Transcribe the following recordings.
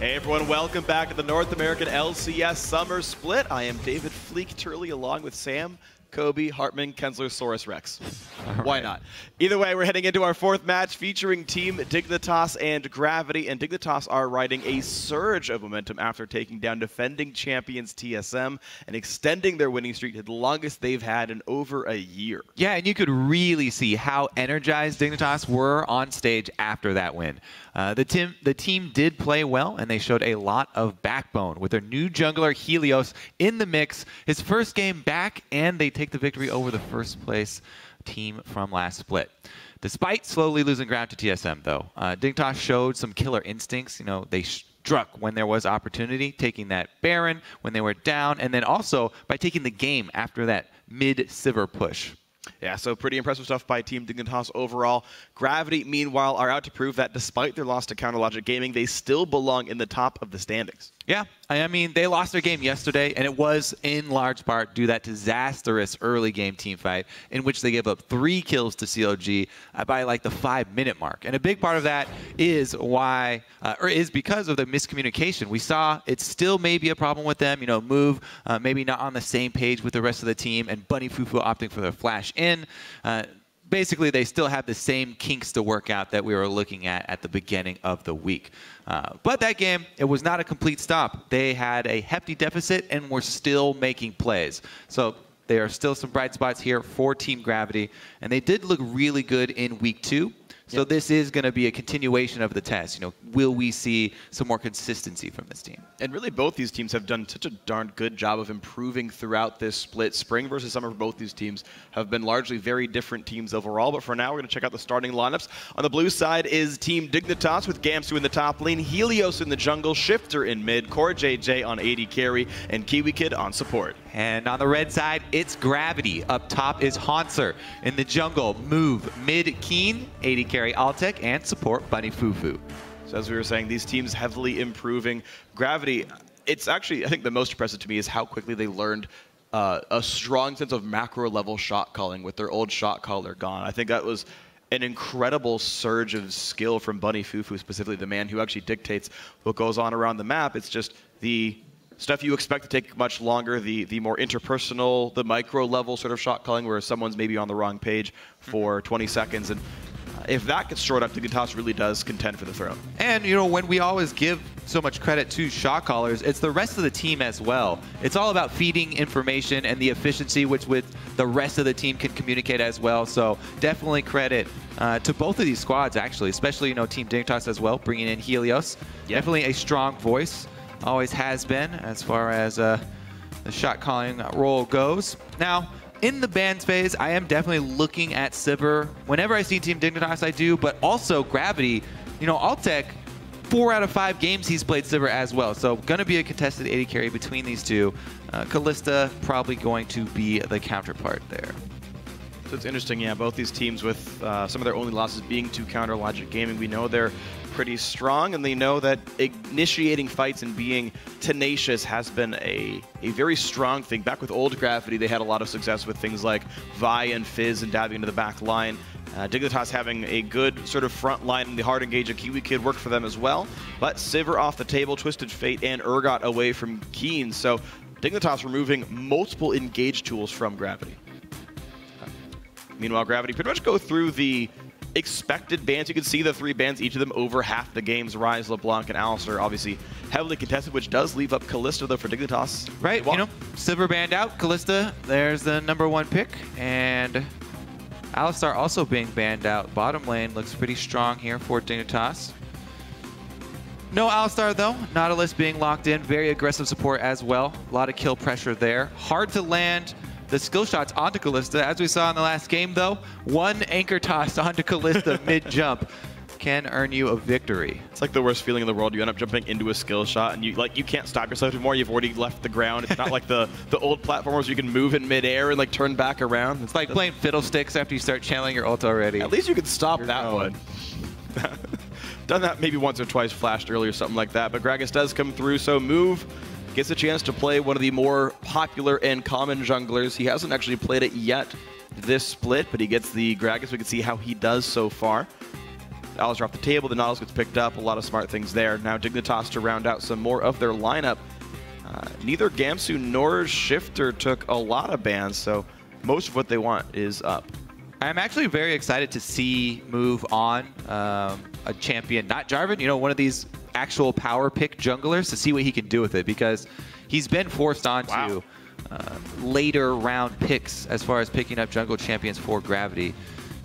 Hey everyone, welcome back to the North American LCS Summer Split. I am David Fleek Turley along with Sam, Kobe, Hartman, Kensler, Saurus, Rex. Why not? Either way, we're heading into our fourth match featuring Team Dignitas and Gravity, and Dignitas are riding a surge of momentum after taking down defending champions TSM and extending their winning streak to the longest they've had in over a year. Yeah, and you could really see how energized Dignitas were on stage after that win. The team did play well, and they showed a lot of backbone with their new jungler Helios in the mix. His first game back, and they take the victory over the first place team from last split. Despite slowly losing ground to TSM, though, Dignitas showed some killer instincts. You know, they struck when there was opportunity, taking that Baron when they were down, and then also by taking the game after that mid-Sivir push. Yeah, so pretty impressive stuff by Team Dignitas overall. Gravity, meanwhile, are out to prove that despite their loss to Counterlogic Gaming, they still belong in the top of the standings. Yeah, I mean, they lost their game yesterday, and it was in large part due to that disastrous early game team fight in which they gave up 3 kills to CLG by like the 5-minute mark. And a big part of that is is because of the miscommunication. We saw it still may be a problem with them. You know, Move maybe not on the same page with the rest of the team, and Bunny Fufu opting for their flash in. Basically, they still have the same kinks to work out that we were looking at the beginning of the week. But that game, it was not a complete stop. They had a hefty deficit and were still making plays. So there are still some bright spots here for Team Gravity. And they did look really good in week 2. So this is going to be a continuation of the test. You know, will we see some more consistency from this team? And really, both these teams have done such a darn good job of improving throughout this split. Spring versus summer for both these teams have been largely very different teams overall. But for now, we're going to check out the starting lineups. On the blue side is Team Dignitas with Gamsu in the top lane, Helios in the jungle, Shifter in mid, Core JJ on AD carry, and Kiwi Kid on support. And on the red side, it's Gravity. Up top is Haunser. In the jungle, Move, mid Keen, AD carry Altec, and support Bunny Fufu. So as we were saying, these teams heavily improving. Gravity, it's actually, I think the most impressive to me is how quickly they learned a strong sense of macro level shot calling with their old shot caller gone. I think that was an incredible surge of skill from Bunny Fufu, specifically the man who actually dictates what goes on around the map. It's just the stuff you expect to take much longer, the more interpersonal, the micro level sort of shot calling where someone's maybe on the wrong page for 20 seconds. And if that gets shored up, Dignitas really does contend for the throne. And, you know, when we always give so much credit to shot callers, it's the rest of the team as well. It's all about feeding information and the efficiency which with the rest of the team can communicate as well. So definitely credit to both of these squads, actually, especially, you know, Team Dignitas as well, bringing in Helios. Yeah. Definitely a strong voice. Always has been as far as the shot calling role goes. Now, in the bans phase, I am definitely looking at Sivir. Whenever I see Team Dignitas, I do, but also Gravity. You know, Altec, 4 out of 5 games he's played Sivir as well. So going to be a contested AD carry between these two. Kalista probably going to be the counterpart there. So it's interesting, yeah, both these teams with some of their only losses being to Counterlogic Gaming. We know they're pretty strong, and they know that initiating fights and being tenacious has been a very strong thing. Back with old Gravity, they had a lot of success with things like Vi and Fizz and dabbing into the back line. Dignitas having a good sort of front line in the hard engage of Kiwi Kid worked for them as well. But Sivir off the table, Twisted Fate and Urgot away from Keen. So Dignitas removing multiple engage tools from Gravity. Meanwhile, Gravity pretty much go through the expected bans. You can see the 3 bans, each of them over half the games. Rise, LeBlanc, and Alistar obviously heavily contested, which does leave up Kalista, though, for Dignitas. Right, you know, Sivir banned out. Kalista, there's the #1 pick. And Alistar also being banned out. Bottom lane looks pretty strong here for Dignitas. No Alistar, though. Nautilus being locked in. Very aggressive support as well. A lot of kill pressure there. Hard to land the skill shots onto Kalista. As we saw in the last game, though, 1 anchor toss onto Kalista mid-jump can earn you a victory. It's like the worst feeling in the world. You end up jumping into a skill shot, and you can't stop yourself anymore. You've already left the ground. It's not like the old platformers where you can move in midair and like turn back around. It's like playing fiddlesticks after you start channeling your ult already. At least you can stop that one. Done that maybe once or twice, flashed early or something like that. But Gragas does come through, so Move gets a chance to play one of the more popular and common junglers. He hasn't actually played it yet this split, but he gets the Gragas. We can see how he does so far. Alistair off the table, the Nautilus gets picked up, a lot of smart things there. Now Dignitas to round out some more of their lineup. Neither Gamsu nor Shifter took a lot of bans, so most of what they want is up. I'm actually very excited to see move on a champion, not Jarvan, you know, one of these actual power pick junglers, to see what he can do with it, because he's been forced onto later round picks as far as picking up jungle champions for Gravity.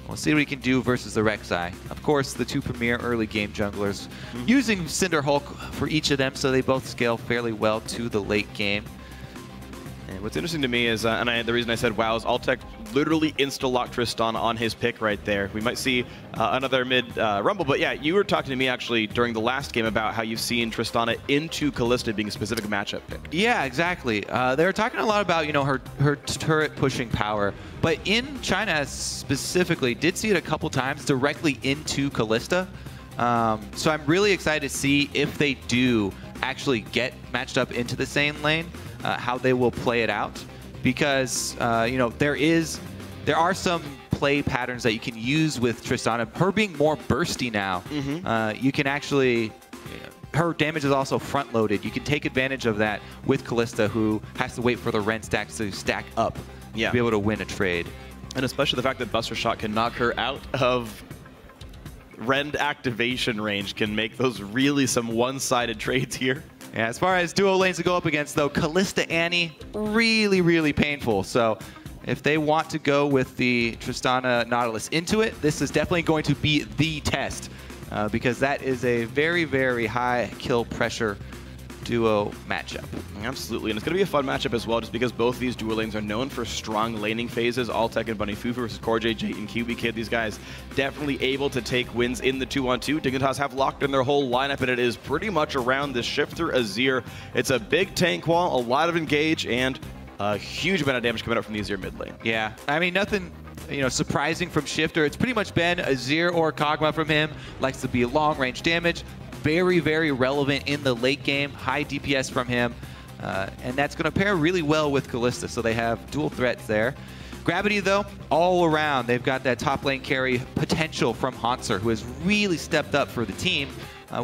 We'll see what he can do versus the Rek'Sai. Of course, the two premier early game junglers using Cinderhulk for each of them, so they both scale fairly well to the late game. And what's interesting to me is, the reason I said wow is Altec literally insta-locked Tristana on his pick right there. We might see another mid rumble, but yeah, you were talking to me actually during the last game about how you've seen Tristana into Kalista being a specific matchup pick. Yeah, exactly. They were talking a lot about, you know, her turret pushing power, but in China specifically, did see it a couple times directly into Kalista. So I'm really excited to see if they do actually get matched up into the same lane, how they will play it out, because you know, there are some play patterns that you can use with Tristana. Her being more bursty now, you can actually, her damage is also front loaded. You can take advantage of that with Kalista, who has to wait for the Ren stacks to stack up to be able to win a trade. And especially the fact that Buster Shot can knock her out of Rend activation range can make those really some one-sided trades here. Yeah, as far as duo lanes to go up against, though, Kalista Annie, really, really painful. So if they want to go with the Tristana Nautilus into it, this is definitely going to be the test, because that is a very, very high kill pressure duo matchup. Absolutely, and it's going to be a fun matchup as well, just because both of these duo lanes are known for strong laning phases. Altec and Bunny Fufu versus Corjay, Jate, and QB Kid. These guys definitely able to take wins in the 2-on-2. Dignitas have locked in their whole lineup, and it is pretty much around the Shifter Azir. It's a big tank wall, a lot of engage, and a huge amount of damage coming up from the Azir mid lane. Yeah, I mean, nothing, you know, surprising from Shifter. It's pretty much been Azir or Kog'Maw from him. Likes to be long range damage. Very, very relevant in the late game. High DPS from him. And that's going to pair really well with Kalista, so they have dual threats there. Gravity, though, all around, they've got that top lane carry potential from Hauntzer, who has really stepped up for the team.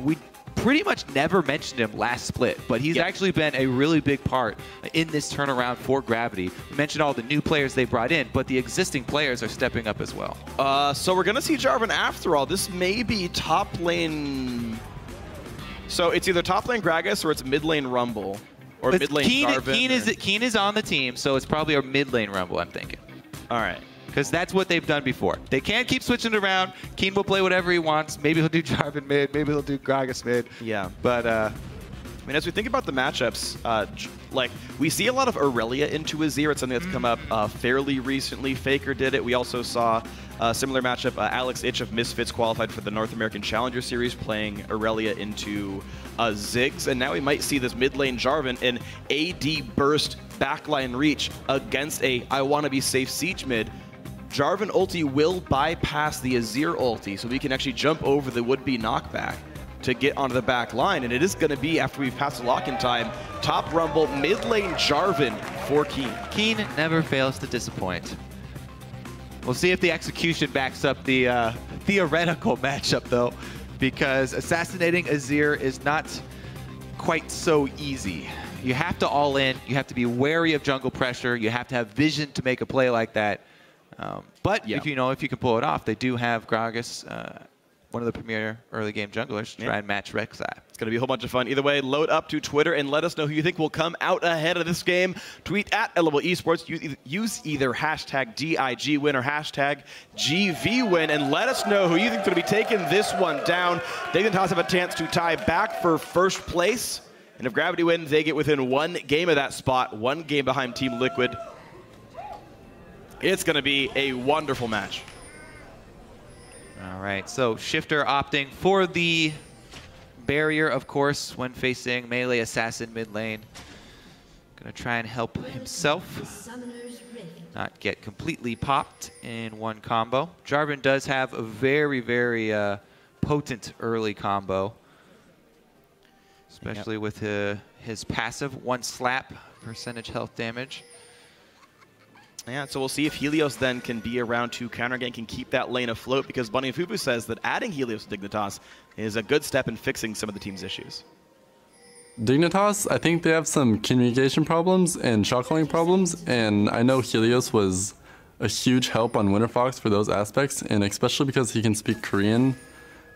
We pretty much never mentioned him last split, but he's actually been a really big part in this turnaround for Gravity. We mentioned all the new players they brought in, but the existing players are stepping up as well. So we're going to see Jarvan after all. This may be top lane... So it's either top lane Gragas or it's mid lane Rumble. Or mid lane Jarvan. Keen is on the team, so it's probably a mid lane Rumble, I'm thinking. All right. Because that's what they've done before. They can't keep switching it around. Keen will play whatever he wants. Maybe he'll do Jarvan mid. Maybe he'll do Gragas mid. Yeah. But, I mean, as we think about the matchups, like, we see a lot of Aurelia into Azir. It's something that's come up fairly recently. Faker did it. We also saw a similar matchup. Alex Ich of Misfits qualified for the North American Challenger Series, playing Aurelia into Ziggs. And now we might see this mid lane Jarvan in AD burst backline reach against a I want to be safe siege mid. Jarvan ulti will bypass the Azir ulti, so we can actually jump over the would-be knockback to get onto the back line, and it is going to be, after we've passed the lock-in time, top Rumble, mid lane Jarvan for Keen. Keen never fails to disappoint. We'll see if the execution backs up the theoretical matchup, though, because assassinating Azir is not quite so easy. You have to all in, you have to be wary of jungle pressure, you have to have vision to make a play like that. But if you can pull it off, they do have Gragas, one of the premier early game junglers, to try and match Rek'Sai. It's going to be a whole bunch of fun. Either way, load up to Twitter and let us know who you think will come out ahead of this game. Tweet at LOL Esports. Use either hashtag DIGWin or hashtag GVWin, and let us know who you think is going to be taking this one down. Dignitas have a chance to tie back for first place. And if Gravity wins, they get within one game of that spot, one game behind Team Liquid. It's going to be a wonderful match. All right, so Shifter opting for the barrier, of course, when facing melee assassin mid lane. Gonna try and help himself not get completely popped in one combo. Jarvan does have a very, very potent early combo, especially with his passive, one slap percentage health damage. Yeah, so we'll see if Helios then can be around to counter gank and keep that lane afloat, because Bunny and Fufu says that adding Helios to Dignitas is a good step in fixing some of the team's issues. Dignitas, I think they have some communication problems and shot calling problems, and I know Helios was a huge help on WinterFox for those aspects, and especially because he can speak Korean,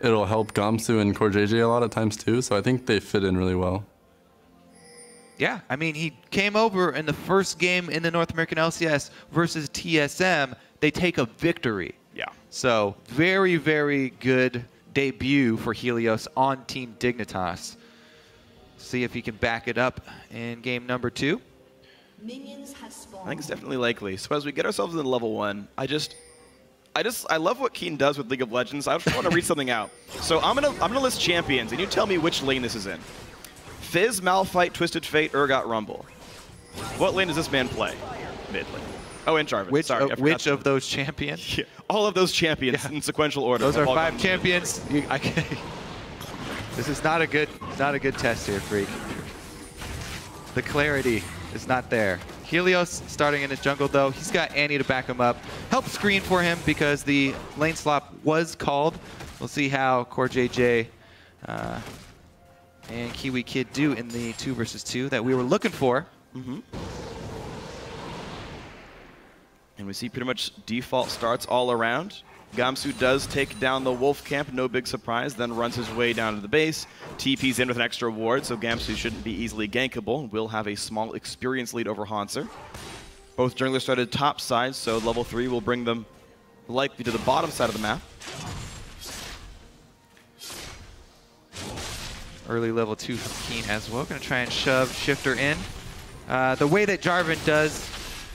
it'll help Gamsu and CoreJJ a lot at times too, so I think they fit in really well. Yeah, I mean, he came over in the first game in the North American LCS versus TSM. They take a victory. Yeah. So very, very good debut for Helios on Team Dignitas. See if he can back it up in game number 2. Minions have spawned. I think it's definitely likely. So as we get ourselves into level 1, I love what Keen does with League of Legends. I just want to read something out. So I'm gonna list champions, and you tell me which lane this is in. Fizz, Malphite, Twisted Fate, Urgot, Rumble. What lane does this man play? Mid lane. Oh, and Jarvan. Which, Sorry, which of those champions? Yeah, all of those champions in sequential order. Those are 5 champions. This is not a good test here, Freak. The clarity is not there. Helios starting in his jungle, though. He's got Annie to back him up. Help screen for him because the lane swap was called. We'll see how CoreJJ and Kiwi Kid do in the 2 versus 2 that we were looking for. Mm-hmm. And we see pretty much default starts all around. Gamsu does take down the Wolf Camp, no big surprise, then runs his way down to the base. TP's in with an extra ward, so Gamsu shouldn't be easily gankable. Will have a small experience lead over Hanser. Both junglers started top side, so level 3 will bring them likely to the bottom side of the map. Early level 2 from Keen as well. Going to try and shove Shifter in. The way that Jarvan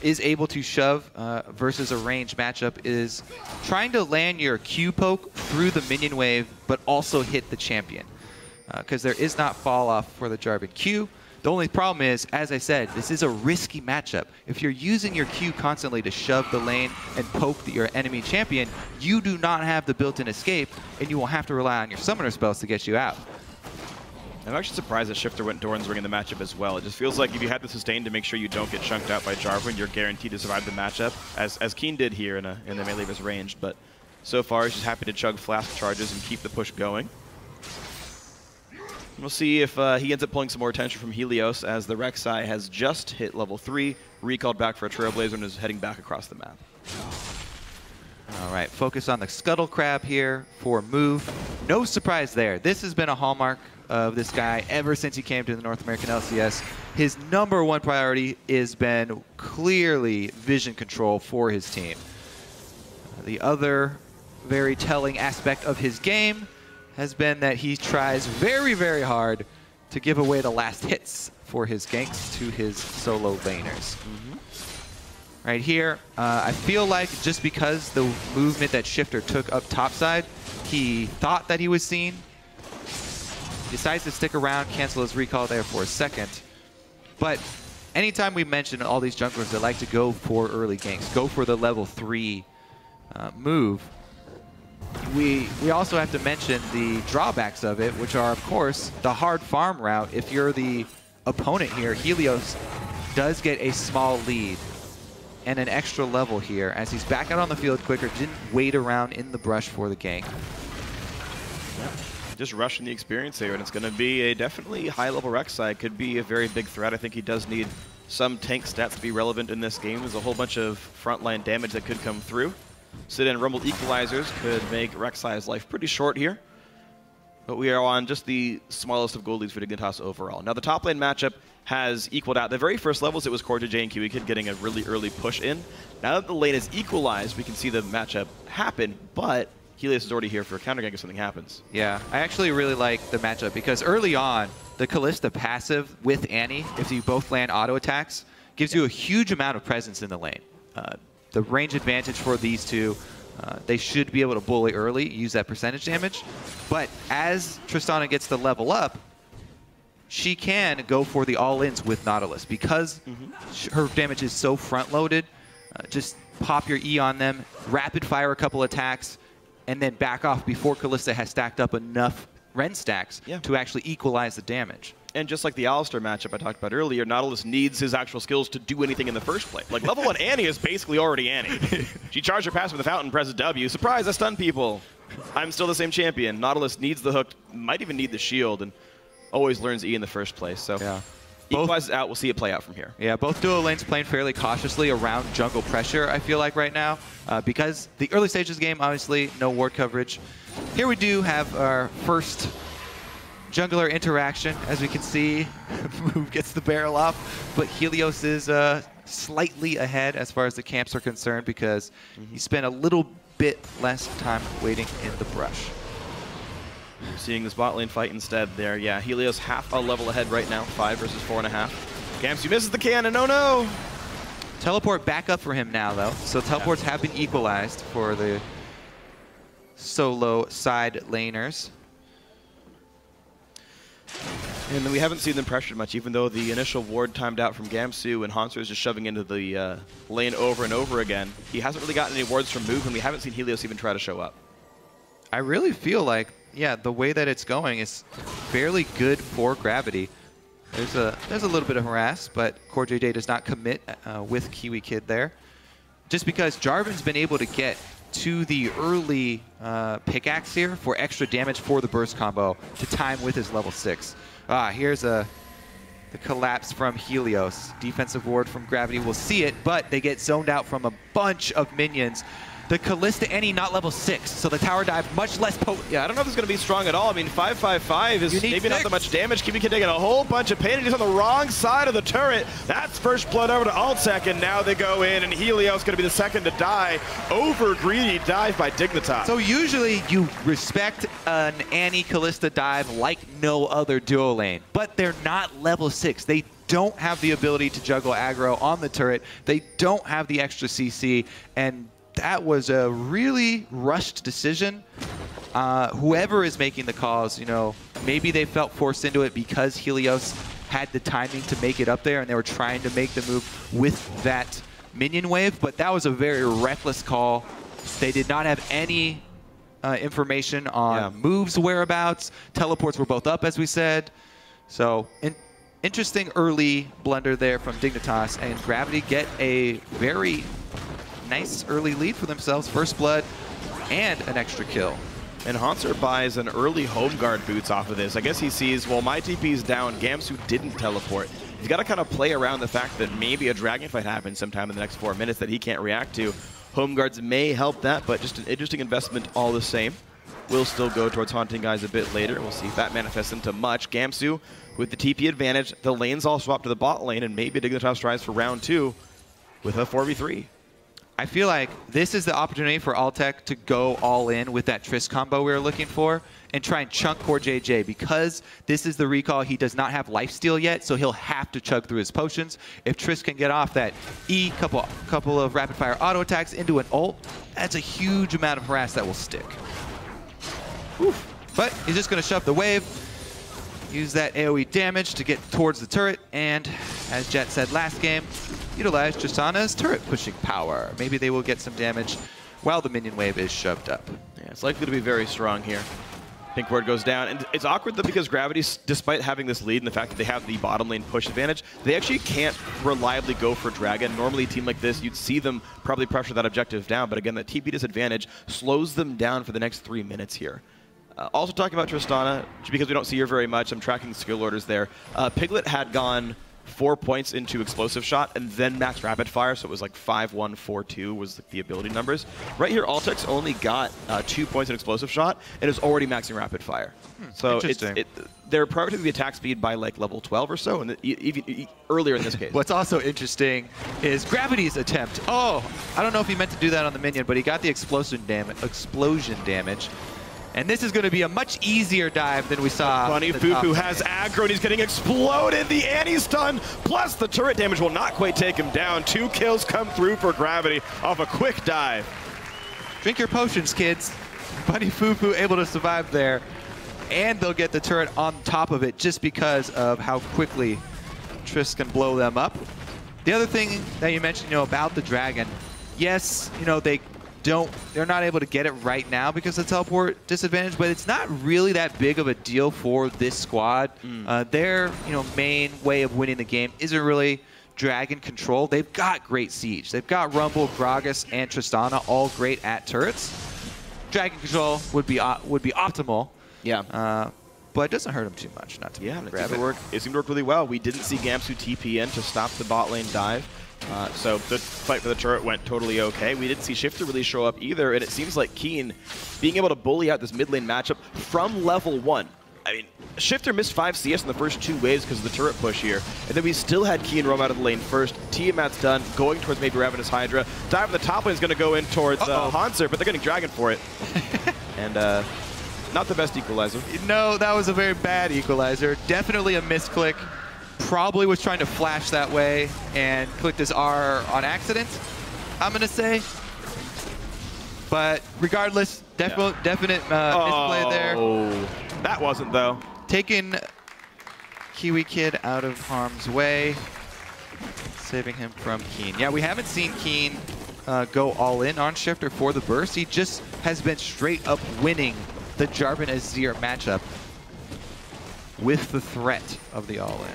is able to shove versus a range matchup is trying to land your Q poke through the minion wave, but also hit the champion. Because there is not fall off for the Jarvan Q. The only problem is, as I said, this is a risky matchup. If you're using your Q constantly to shove the lane and poke your enemy champion, you do not have the built-in escape, and you will have to rely on your summoner spells to get you out. I'm actually surprised that Shifter went Doran's Ring in the matchup as well. It just feels like if you had the sustain to make sure you don't get chunked out by Jarvan, you're guaranteed to survive the matchup, as Keen did here in the melee of his range. But so far, he's just happy to chug flask charges and keep the push going. We'll see if he ends up pulling some more attention from Helios, as the Rek'Sai has just hit level 3, recalled back for a Trailblazer, and is heading back across the map. All right, focus on the Scuttle Crab here for move. No surprise there. This has been a hallmark of this guy ever since he came to the North American LCS. His #1 priority has been clearly vision control for his team. The other very telling aspect of his game has been that he tries very, very hard to give away the last hits for his ganks to his solo laners. Right here, I feel like just because the movement that Shifter took up topside, he thought that he was seen. Decides to stick around, cancel his recall there for a second. But anytime we mention all these junglers that like to go for early ganks, go for the level 3 move, we also have to mention the drawbacks of it, which are, of course, the hard farm route. If you're the opponent here, Helios does get a small lead and an extra level here as he's back out on the field quicker, didn't wait around in the brush for the gank. Just rushing the experience here, and it's going to be a definitely high-level Rek'Sai. Could be a very big threat. I think he does need some tank stats to be relevant in this game. There's a whole bunch of frontline damage that could come through. Sit-in Rumble equalizers could make Rek'Sai's life pretty short here. But we are on just the smallest of gold leads for Dignitas overall. Now, the top lane matchup has equaled out. The very first levels, it was CoreJJ and Kiwi Kid getting a really early push in. Now that the lane is equalized, we can see the matchup happen, but Helios is already here for a counter gank if something happens. Yeah, I actually really like the matchup because early on, the Kalista passive with Annie, if you both land auto attacks, gives you a huge amount of presence in the lane. The range advantage for these two, they should be able to bully early, use that percentage damage. But as Tristana gets to level up, she can go for the all-ins with Nautilus because her damage is so front-loaded. Just pop your E on them, rapid fire a couple attacks, and then back off before Kalista has stacked up enough Ren stacks to actually equalize the damage. And just like the Alistar matchup I talked about earlier, Nautilus needs his actual skills to do anything in the first place. Like, level 1 Annie is basically already Annie. She charged her pass with the fountain, presses W. Surprise, I stun people. I'm still the same champion. Nautilus needs the hook, might even need the shield, and always learns E in the first place. So Yeah. equalizes out. We'll see it play out from here. Yeah, both duo lanes playing fairly cautiously around jungle pressure, I feel like, right now. Because the early stages of the game, obviously, no ward coverage. Here we do have our first jungler interaction. As we can see, Move gets the barrel off, but Helios is slightly ahead as far as the camps are concerned because he spent a little bit less time waiting in the brush. Seeing this bot lane fight instead there. Yeah, Helios half a level ahead right now, 5 versus 4.5. Gamsu misses the cannon, oh no! Teleport back up for him now, though. So teleports have been equalized for the solo side laners. And we haven't seen them pressured much, even though the initial ward timed out from Gamsu and Hanser is just shoving into the lane over and over again. He hasn't really gotten any wards from Move, and we haven't seen Helios even try to show up. I really feel like, yeah, the way that it's going is fairly good for Gravity. There's a little bit of harass, but CoreJJ does not commit with Kiwi Kid there. Just because Jarvan's been able to get to the early pickaxe here for extra damage for the burst combo to time with his level 6. Here's the collapse from Helios. Defensive ward from Gravity will see it, but they get zoned out from a bunch of minions. The Callista Annie not level 6, so the tower dive much less potent. Yeah, I don't know if it's going to be strong at all. I mean, 555 is maybe not that much damage. Kiwi Kid taking a whole bunch of pain, and he's on the wrong side of the turret. That's first blood over to Altec, and now they go in, and Helios going to be the second to die. Over greedy dive by Dignitas. So usually you respect an Annie Callista dive like no other duo lane, but they're not level 6. They don't have the ability to juggle aggro on the turret. They don't have the extra CC, and that was a really rushed decision. Whoever is making the calls, you know, maybe they felt forced into it because Helios had the timing to make it up there and they were trying to make the move with that minion wave, but that was a very reckless call. They did not have any information on Move's whereabouts. Teleports were both up, as we said. So interesting early blunder there from Dignitas, and Gravity get a very nice early lead for themselves. First blood and an extra kill. And Hanser buys an early home guard boots off of this. I guess he sees, well, my TP's down, Gamsu didn't teleport. He's got to kind of play around the fact that maybe a dragon fight happens sometime in the next 4 minutes that he can't react to. Home guards may help that, but just an interesting investment all the same. We'll still go towards haunting guys a bit later. We'll see if that manifests into much. Gamsu with the TP advantage. The lanes all swap to the bot lane, and maybe Dignitas tries for round 2 with a 4v3. I feel like this is the opportunity for Altec to go all in with that Triss combo we were looking for and try and chunk CoreJJ. Because this is the recall, he does not have lifesteal yet, so he'll have to chug through his potions. If Triss can get off that E, couple of rapid fire auto attacks into an ult, that's a huge amount of harass that will stick. Oof. But he's just going to shove the wave, use that AoE damage to get towards the turret, and as Jet said last game, utilize Tristana's turret pushing power. Maybe they will get some damage while the minion wave is shoved up. Yeah, it's likely to be very strong here. Pink ward goes down, and it's awkward though because Gravity, despite having this lead and the fact that they have the bottom lane push advantage, they actually can't reliably go for Dragon. Normally a team like this, you'd see them probably pressure that objective down, but again, that TP disadvantage slows them down for the next 3 minutes here. Also talking about Tristana, because we don't see her very much, I'm tracking the skill orders there. Piglet had gone 4 points into explosive shot and then max rapid fire, so it was like 5-1, 4-2 was the ability numbers. Right here, Altec's only got 2 points in explosive shot and is already maxing rapid fire. So they're prioritizing the attack speed by like level 12 or so, and even earlier in this case. What's also interesting is Gravity's attempt. Oh, I don't know if he meant to do that on the minion, but he got the explosion damage. And this is going to be a much easier dive than we saw. Funny Fufu has aggro and he's getting exploded. The Annie stun plus the turret damage will not quite take him down. 2 kills come through for Gravity off a quick dive. Drink your potions, kids. Funny Fufu able to survive there. And they'll get the turret on top of it just because of how quickly Triss can blow them up. The other thing that you mentioned, about the dragon, yes, they they're not able to get it right now because of the teleport disadvantage, but it's not really that big of a deal for this squad. Their main way of winning the game isn't really Dragon control. They've got great siege. They've got Rumble, Gragas, and Tristana all great at turrets. Dragon control would be optimal. Yeah. But it doesn't hurt them too much. Not to grab it. It seemed to work really well. We didn't see Gamsu TP in to stop the bot lane dive. So the fight for the turret went totally okay. We didn't see Shifter really show up either, and it seems like Keen being able to bully out this mid lane matchup from level 1. I mean, Shifter missed 5 CS in the first 2 waves because of the turret push here, and then we still had Keen roam out of the lane first. Tiamat's done, going towards maybe Ravenous Hydra. Dive in the top lane is going to go in towards Hanser, but they're getting Dragon for it. And not the best equalizer. No, that was a very bad equalizer. Definitely a misclick. Probably was trying to flash that way and clicked his R on accident, I'm going to say. But regardless, definite misplay there. That wasn't, though. Taking Kiwi Kid out of harm's way, saving him from Keen. Yeah, we haven't seen Keen go all in on Shifter for the burst. He just has been straight up winning the Jarvan Azir matchup with the threat of the all in.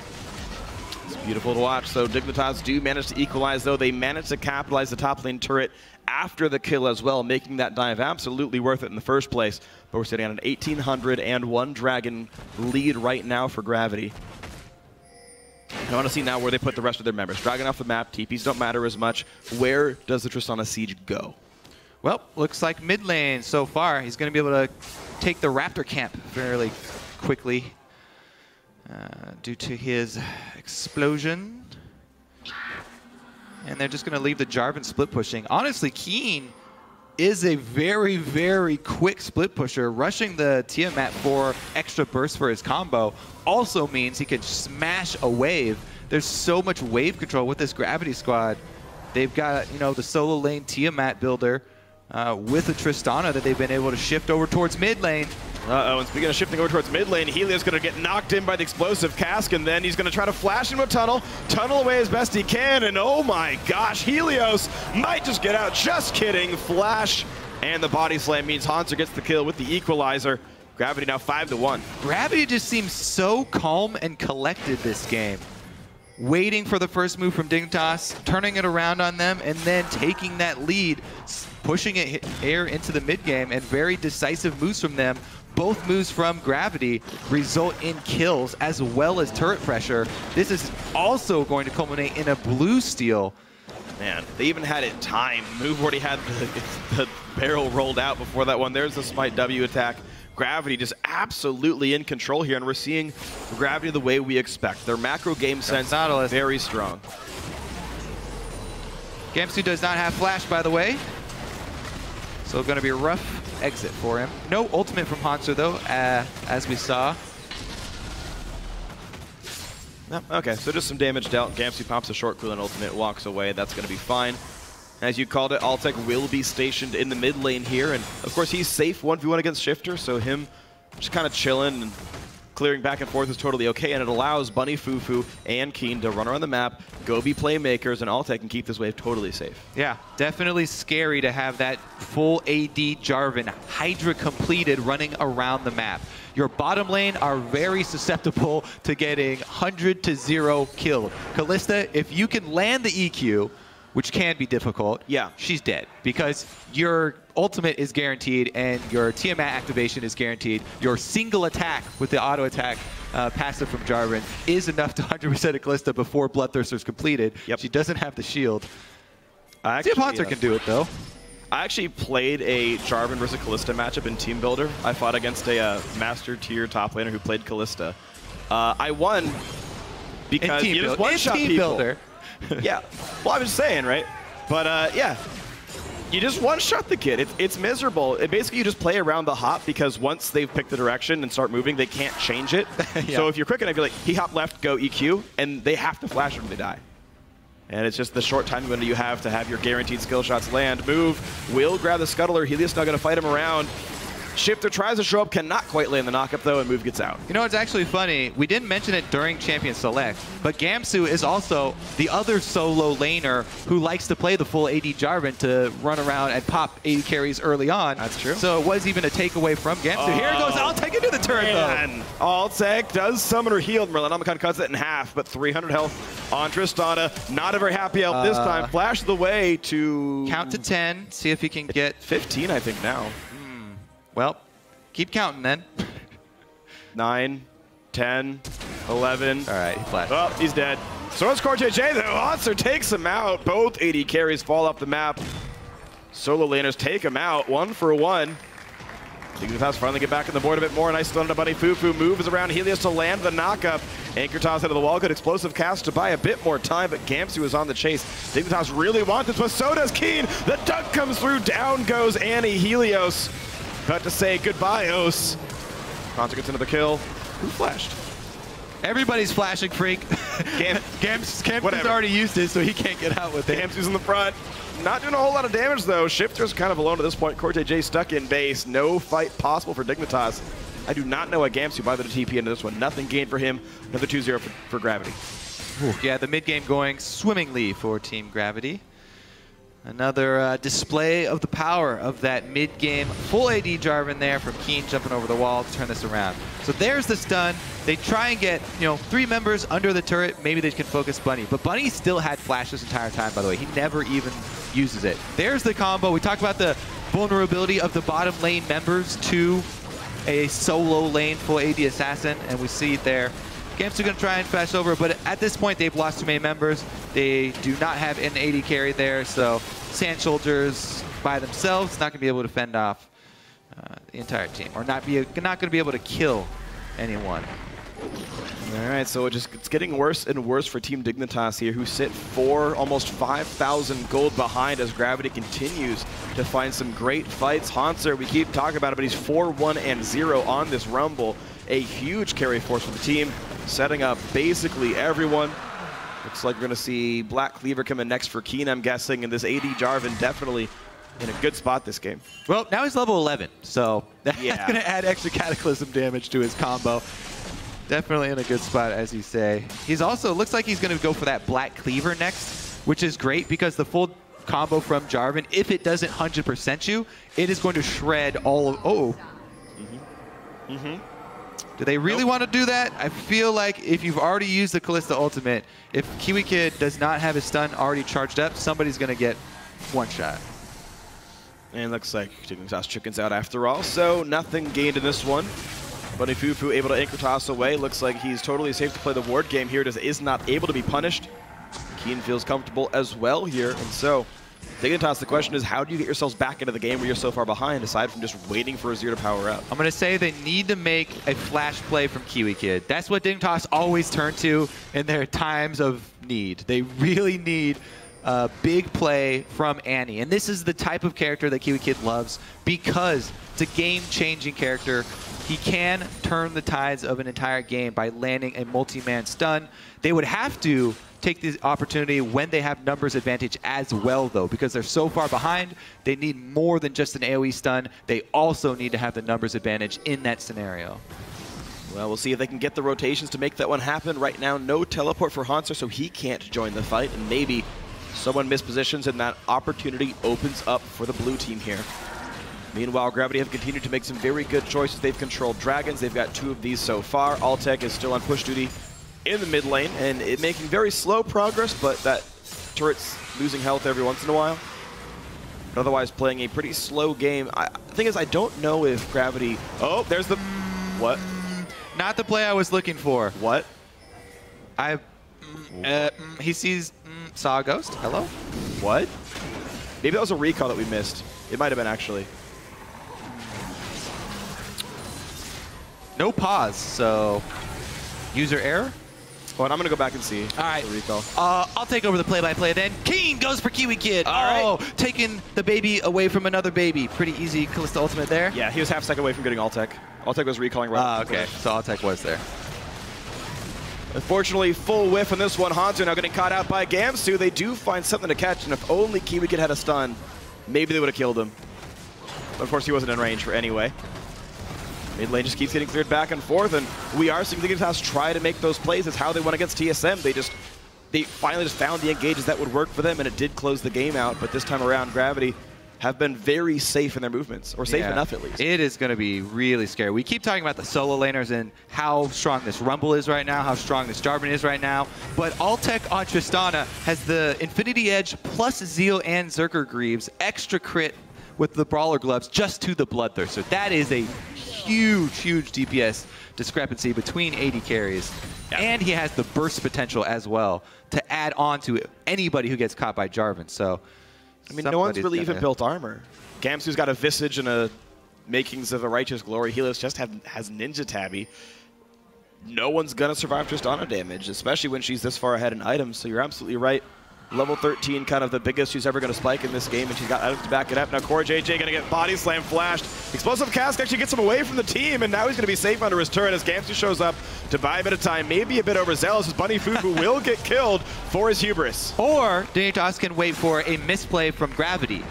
It's beautiful to watch. So Dignitas do manage to equalize, though. They managed to capitalize the top lane turret after the kill as well, making that dive absolutely worth it in the first place. But we're sitting on an 1,801 Dragon lead right now for Gravity. I want to see now where they put the rest of their members. Dragon off the map, TPs don't matter as much. Where does the Tristana Siege go? Well, looks like mid lane so far. He's going to be able to take the Raptor camp fairly quickly due to his explosion. And they're just going to leave the Jarvan split pushing. Honestly, Keen is a very, very quick split pusher. Rushing the Tiamat for extra burst for his combo also means he could smash a wave. There's so much wave control with this Gravity squad. They've got, the solo lane Tiamat builder with a Tristana that they've been able to shift over towards mid lane. And speaking of shifting over towards mid lane, Helios going to get knocked in by the explosive cask, and then he's going to try to flash into a tunnel away as best he can, and oh my gosh, Helios might just get out. Just kidding. Flash and the body slam means Hanser gets the kill with the equalizer. Gravity now 5-1. Gravity just seems so calm and collected this game. Waiting for the first move from Dignitas, turning it around on them, and then taking that lead, pushing it air into the mid game, and very decisive moves from them. Both moves from Gravity result in kills as well as turret pressure. This is also going to culminate in a blue steal. Man, they even had it timed. Move already had the barrel rolled out before that one. There's the Smite W attack. Gravity just absolutely in control here, and we're seeing Gravity the way we expect. Their macro game sense very strong. Gamsu does not have flash, by the way. So going to be a rough exit for him. No ultimate from Hanser, though, as we saw. No, okay, so just some damage dealt. Gamsu pops a short cooldown ultimate, walks away. That's going to be fine. As you called it, Altec will be stationed in the mid lane here, and of course he's safe 1v1 against Shifter, so him just kind of chilling and clearing back and forth is totally okay, and it allows Bunny, Fufu, and Keen to run around the map, go be playmakers, and Altec can keep this wave totally safe. Yeah, definitely scary to have that full AD Jarvan, Hydra completed, running around the map. Your bottom lane are very susceptible to getting 100-0 killed. Kalista, if you can land the EQ, which can be difficult, she's dead, because your ultimate is guaranteed and your Tiamat activation is guaranteed. Your single attack with the auto attack passive from Jarvan is enough to 100% a Kalista before Bloodthirster's completed. She doesn't have the shield. See if Hanser can do it, though. I actually played a Jarvan versus Kalista matchup in Team Builder. I fought against a master tier top laner who played Kalista. I won because you just one-shot people. Builder. Yeah, well, I was saying, right? But yeah, you just one-shot the kid. It's miserable. Basically, you just play around the hop because once they've picked the direction and start moving, they can't change it. So if you're quick enough, you're like, he hop left, go EQ, and they have to flash when they die. And it's just the short time window you have to have your guaranteed skill shots land. Move, will grab the scuttler. Helios now going to fight him around. Shifter tries to show up, cannot quite land the knockup though, and move gets out. You know, it's actually funny. We didn't mention it during Champion Select, but Gamsu is also the other solo laner who likes to play the full AD Jarvan to run around and pop AD carries early on. That's true. So it was even a takeaway from Gamsu. Here it goes. I'll take it to the turret though. Altec does summon her healed. Merlanomicon cuts it in half, but 300 health on Tristana. Not a very happy elf this time. Flash the way to... Count to 10. See if he can get... 15, I think, now. Well, keep counting then. 9, 10, 11. All right, he flashed. Oh, he's dead. So is CoreJJ, though. Hotzer takes him out. Both AD carries fall off the map. Solo laners take him out, 1 for 1. Dignitas finally get back on the board a bit more. Nice stun to Bunny Fufu. Moves around Helios to land the knockup. Anchor toss out of the wall. Good explosive cast to buy a bit more time, but Gamsu is on the chase. Dignitas really wants this, but so does Keen. The duck comes through. Down goes Annie. Helios got to say goodbye, Os. Hotzer gets another kill. Who flashed? Everybody's flashing, freak. Gamsu's already used it, so he can't get out with it. Gamsu's in the front. Not doing a whole lot of damage, though. Shifter's kind of alone at this point. CoreJJ stuck in base. No fight possible for Dignitas. I do not know a Gamsu by the TP into this one. Nothing gained for him. Another 2-0 for Gravity. Ooh. Yeah, the mid game going swimmingly for Team Gravity. Another display of the power of that mid-game full AD Jarvan there from Keen jumping over the wall to turn this around. So there's the stun. They try and get, 3 members under the turret. Maybe they can focus Bunny. But Bunny still had flash this entire time, by the way. He never even uses it. There's the combo. We talked about the vulnerability of the bottom lane members to a solo lane full AD assassin, and we see it there. Gamsu going to try and flash over, but at this point they've lost too many members. They do not have an AD carry there, so Sand Soldiers by themselves not going to be able to fend off the entire team, or not going to be able to kill anyone. All right, so it's getting worse and worse for Team Dignitas here, who sit almost 5,000 gold behind as Gravity continues to find some great fights. Hotzer, we keep talking about it, but he's 4-1-0 on this Rumble. A huge carry force for the team, setting up basically everyone. Looks like we're going to see Black Cleaver coming next for Keen, I'm guessing, and this AD Jarvan definitely in a good spot this game. Well, now he's level 11, so that's yeah, going to add extra Cataclysm damage to his combo. Definitely in a good spot, as you say. He's also, looks like he's going to go for that Black Cleaver next, which is great because the full combo from Jarvan, if it doesn't 100% you, it is going to shred all of... Do they really want to do that? I feel like if you've already used the Kalista ultimate, if Kiwi Kid does not have his stun already charged up, somebody's going to get one shot. And looks like Dignitas chickens out after all, so nothing gained in this one. Bunny Fufu able to anchor toss away. Looks like he's totally safe to play the ward game here. Is not able to be punished. Keen feels comfortable as well here, and so Dignitas, the question is, how do you get yourselves back into the game where you're so far behind, aside from just waiting for Azir to power up? I'm going to say they need to make a flash play from Kiwi Kid. That's what Dignitas always turn to in their times of need. They really need a big play from Annie. And this is the type of character that Kiwi Kid loves because it's a game-changing character. He can turn the tides of an entire game by landing a multi-man stun. They would have to take the opportunity when they have numbers advantage as well, though, because they're so far behind. They need more than just an AoE stun. They also need to have the numbers advantage in that scenario. Well, we'll see if they can get the rotations to make that one happen. Right now, no teleport for Hotzer, so he can't join the fight, and maybe someone mispositions and that opportunity opens up for the blue team here. Meanwhile, Gravity have continued to make some very good choices. They've controlled dragons. They've got 2 of these so far. Altec is still on push duty in the mid lane, and making very slow progress, but that turret's losing health every once in a while. But otherwise, playing a pretty slow game. The thing is, I don't know if Gravity... Oh, there's the... What? Not the play I was looking for. What? He saw a ghost. Hello? What? Maybe that was a recall that we missed. It might have been, actually. No pause, so user error? Oh, and I'm going to go back and see. All right. The recall. I'll take over the play-by-play then. Keen goes for Kiwi Kid. All right. Taking the baby away from another baby. Pretty easy Kalista ultimate there. Yeah, he was half second away from getting Altec. Altec was recalling right. Okay. So Altec was there. Unfortunately, full whiff on this one. Hanzo now getting caught out by Gamsu. They do find something to catch, and if only Kiwi Kid had a stun, maybe they would have killed him. But of course, he wasn't in range for anyway. Mid lane just keeps getting cleared back and forth, and we are seeing Dignitas try to make those plays. It's how they won against TSM. They finally just found the engages that would work for them, and it did close the game out. But this time around, Gravity have been very safe in their movements, or safe enough at least. It is going to be really scary. We keep talking about the solo laners and how strong this Rumble is right now, how strong this Jarvan is right now, but Altec on Tristana has the Infinity Edge plus Zeal and Zerker Greaves, extra crit with the Brawler Gloves just to the Bloodthirster. That is a huge, huge DPS discrepancy between AD carries. Yeah. And he has the burst potential as well to add on to ninebody who gets caught by Jarvan. So, I mean, no one's really even built armor. Gamsu's got a Visage and a makings of a Righteous Glory. Helios just has Ninja Tabby. No one's going to survive Tristana damage, especially when she's this far ahead in items. So you're absolutely right. Level 13, kind of the biggest she's ever going to spike in this game, and she's got items to back it up. Now CoreJJ going to get body slam flashed. Explosive Cask actually gets him away from the team, and now he's going to be safe under his turret as Gamsu shows up to buy a bit of time, maybe a bit overzealous as Bunny Fufu will get killed for his hubris. Or Dignitas can wait for a misplay from Gravity.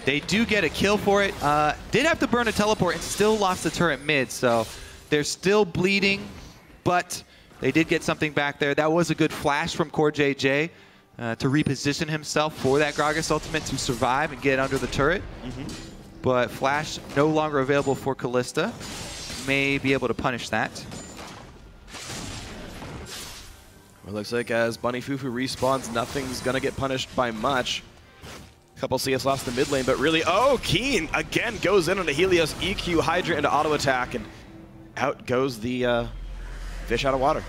They do get a kill for it. Did have to burn a teleport and still lost the turret mid, so they're still bleeding, but they did get something back there. That was a good flash from CoreJJ. To reposition himself for that Gragas ultimate to survive and get under the turret. But Flash no longer available for Kalista. May be able to punish that. Well, it looks like as Bunny Fufu respawns, nothing's going to get punished by much. Couple CS lost in the mid lane, but really, oh, Keen again goes in on the Helios EQ Hydra into auto attack, and out goes the fish out of water.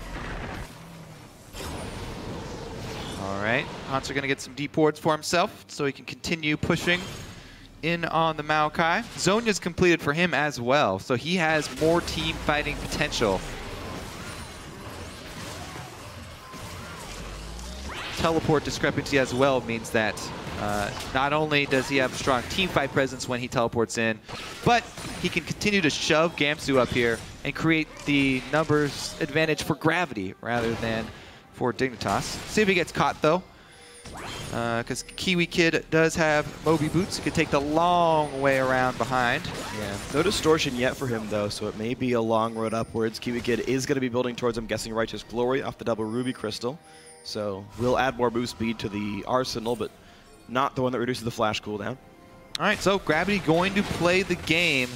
All right, Hanser going to get some deep wards for himself so he can continue pushing in on the Maokai. Zonya's completed for him as well, so he has more team fighting potential. Teleport discrepancy as well means that not only does he have a strong team fight presence when he teleports in, but he can continue to shove Gamsu up here and create the numbers advantage for Gravity rather than for Dignitas. See if he gets caught though, because Kiwi Kid does have Moby Boots. He could take the long way around behind. Yeah, no distortion yet for him though, so it may be a long road upwards. Kiwi Kid is going to be building towards, I'm guessing, Righteous Glory off the double Ruby Crystal. So we'll add more move speed to the arsenal, but not the one that reduces the flash cooldown. All right, so Gravity going to play the game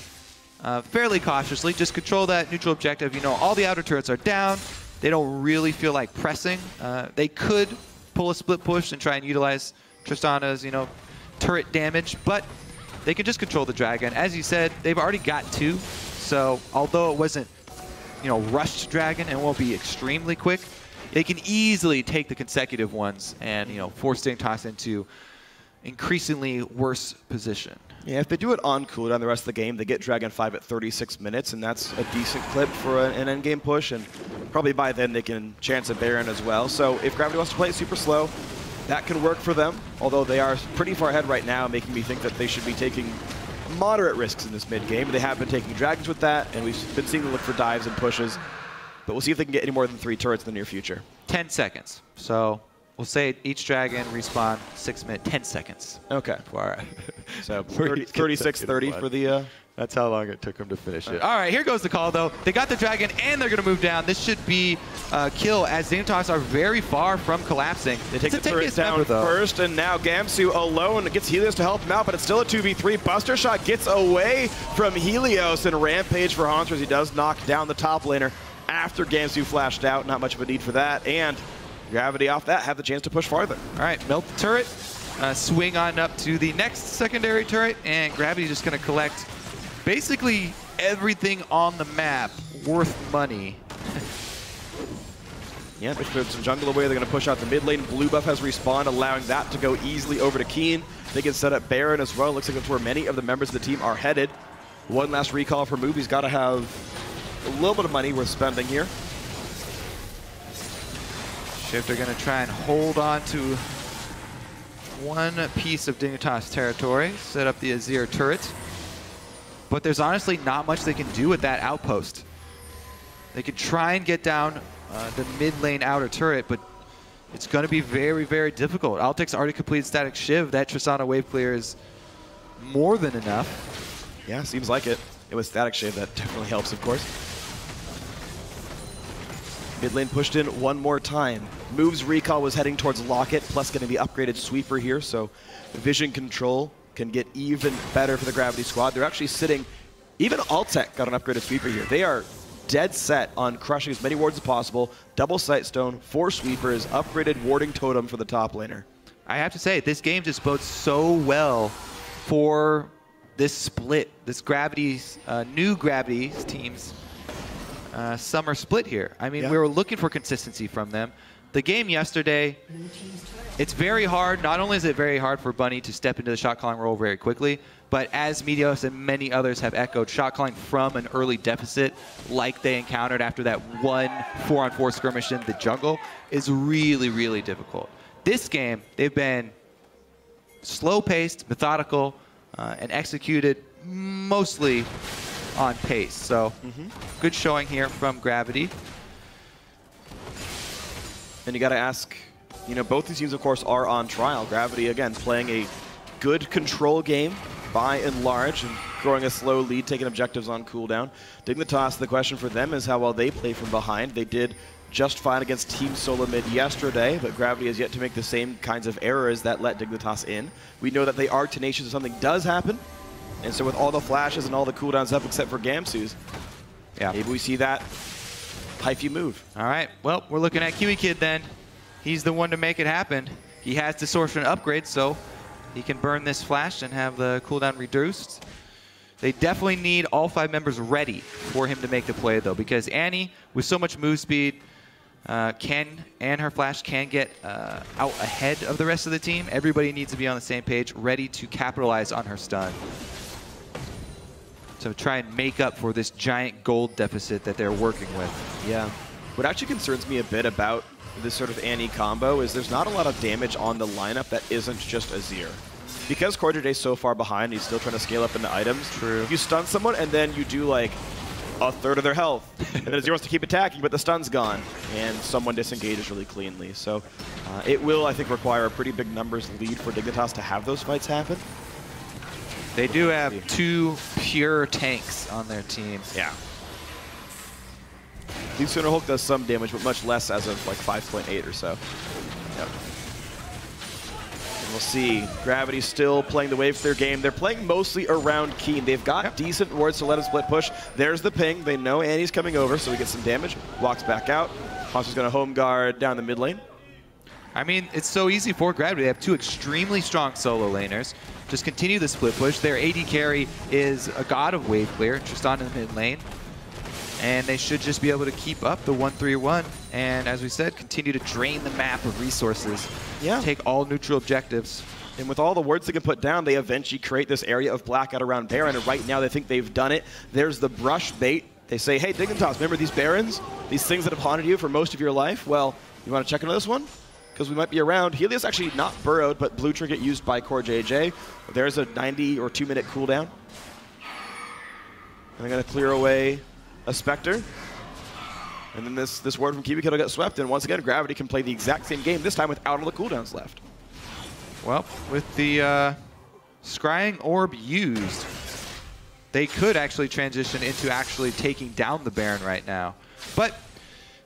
fairly cautiously. Just control that neutral objective. You know, all the outer turrets are down. They don't really feel like pressing. They could pull a split push and try and utilize Tristana's, turret damage, but they can just control the dragon. As you said, they've already got 2, so although it wasn't, rushed dragon and won't be extremely quick, they can easily take the consecutive ones and, force Dignitas into increasingly worse position. Yeah, if they do it on cooldown the rest of the game, they get Dragon 5 at 36 minutes, and that's a decent clip for an endgame push, and probably by then they can chance a Baron as well. So if Gravity wants to play it super slow, that can work for them, although they are pretty far ahead right now, making me think that they should be taking moderate risks in this mid-game. They have been taking dragons with that, and we've been seeing them look for dives and pushes, but we'll see if they can get any more than 3 turrets in the near future. 10 seconds. So we'll say each dragon respawn 6 minutes, 10 seconds. Okay. All right. So 36-30 for the... That's how long it took him to finish it. All right, here goes the call, though. They got the dragon, and they're going to move down. This should be a kill, as Dignitas are very far from collapsing. They take the turret down first, and now Gamsu alone gets Helios to help him out, but it's still a 2v3. Buster Shot gets away from Helios, and Rampage for Hanser as he does knock down the top laner after Gamsu flashed out. Not much of a need for that, and Gravity off that have the chance to push farther. All right, melt the turret, swing on up to the next secondary turret, and Gravity just going to collect basically everything on the map worth money. Yeah, they put some jungle away. They're going to push out the mid lane. Blue buff has respawned, allowing that to go easily over to Keen. They can set up Baron as well. Looks like that's where many of the members of the team are headed. One last recall for Move. He's got to have a little bit of money worth spending here. Shifter going to try and hold on to one piece of Dignitas territory, set up the Azir turret. But there's honestly not much they can do with that outpost. They could try and get down the mid lane outer turret, but it's going to be very, very difficult. Altec's already completed Static Shiv. That Tristana wave clear is more than enough. Yeah, seems like it. And with Static Shave, that definitely helps, of course. Mid lane pushed in one more time. Moves recall was heading towards Locket, plus getting the upgraded sweeper here, so vision control can get even better for the Gravity squad. They're actually sitting, even Altec got an upgraded sweeper here. They are dead set on crushing as many wards as possible. Double sight stone, 4 sweepers, upgraded warding totem for the top laner. I have to say, this game just bodes so well for this split, this Gravity's, new Gravity's team's summer split here. I mean, we were looking for consistency from them. The game yesterday, it's very hard. Not only is it very hard for Bunny to step into the shot calling role very quickly, but as Meteos and many others have echoed, shot calling from an early deficit like they encountered after that one 4-on-4 skirmish in the jungle is really, really difficult. This game, they've been slow-paced, methodical, and executed mostly on pace. So good showing here from Gravity. And you got to ask, you know, both these teams, of course, are on trial. Gravity, again, playing a good control game by and large and growing a slow lead, taking objectives on cooldown. Dignitas, the question for them is how well they play from behind. They did just fine against Team Solo Mid yesterday, but Gravity has yet to make the same kinds of errors that let Dignitas in. We know that they are tenacious if something does happen. And so with all the flashes and all the cooldowns up except for Gamsu's, maybe we see that Hyphy move. All right, well, we're looking at Kiwi Kid then. He's the one to make it happen. He has Distortion upgrade, so he can burn this flash and have the cooldown reduced. They definitely need all 5 members ready for him to make the play, though, because Annie, with so much move speed, and her flash can get out ahead of the rest of the team. Everybody needs to be on the same page, ready to capitalize on her stun. So try and make up for this giant gold deficit that they're working with. Yeah. What actually concerns me a bit about this sort of Annie combo is there's not a lot of damage on the lineup that isn't just Azir. Because CoreJJ's so far behind, he's still trying to scale up into items. True. If you stun someone and then you do like a third of their health, and then Azir wants to keep attacking, but the stun's gone, and someone disengages really cleanly. So it will, I think, require a pretty big numbers lead for Dignitas to have those fights happen. They do have 2 pure tanks on their team. Yeah. Leaf Sooner Hulk does some damage, but much less as of like 5.8 or so. Yep. And we'll see. Gravity's still playing the wave for their game. They're playing mostly around Keen. They've got decent wards to let him split push. There's the ping. They know Annie's coming over, so he gets some damage. Walks back out. Monster's going to home guard down the mid lane. I mean, it's so easy for Gravity. They have 2 extremely strong solo laners. Just continue the split push. Their AD carry is a god of wave clear, Tristan in the mid lane. And they should just be able to keep up the 1-3-1. And as we said, continue to drain the map of resources. Yeah. Take all neutral objectives. And with all the wards they can put down, they eventually create this area of blackout around Baron. And right now they think they've done it. There's the brush bait. They say, hey, Dignitas, remember these Barons? These things that have haunted you for most of your life? Well, you want to check into this one? Because we might be around. Helios actually not burrowed, but blue trinket used by CoreJJ. There's a 90 or 2-minute cooldown. And they're going to clear away a Spectre. And then this ward from Kiwi Kid will get swept. And once again, Gravity can play the exact same game, this time without all the cooldowns left. Well, with the Scrying Orb used, they could actually transition into actually taking down the Baron right now. But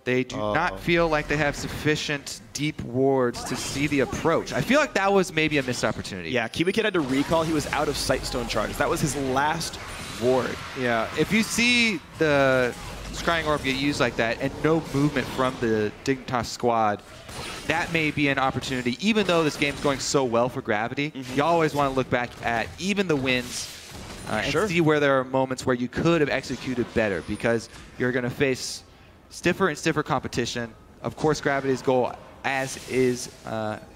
they do not feel like they have sufficient deep wards to see the approach. I feel like that was maybe a missed opportunity. Yeah, Kiwi Kid had to recall. He was out of Sightstone charges. That was his last ward. Yeah, if you see the Scrying Orb get used like that and no movement from the Dignitas squad, that may be an opportunity. Even though this game's going so well for Gravity, you always want to look back at even the wins and see where there are moments where you could have executed better, because you're going to face stiffer and stiffer competition. Of course, Gravity's goal, as is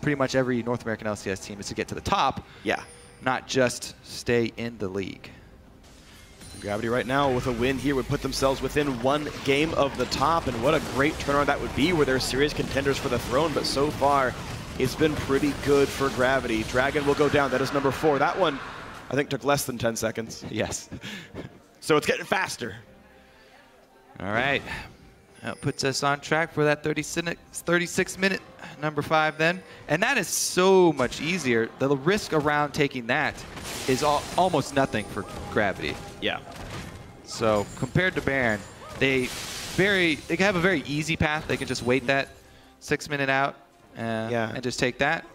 pretty much every North American LCS team, is to get to the top, not just stay in the league. Gravity right now with a win here would put themselves within 1 game of the top, and what a great turnaround that would be, where they're serious contenders for the throne. But so far, it's been pretty good for Gravity. Dragon will go down. That is number 4. That one, I think, took less than 10 seconds. Yes. So it's getting faster. All right. That puts us on track for that 36-minute number 5 then. And that is so much easier. The risk around taking that is almost nothing for Gravity. Yeah. So compared to Baron, they can have a very easy path. They can just wait that 6 minute out and just take that.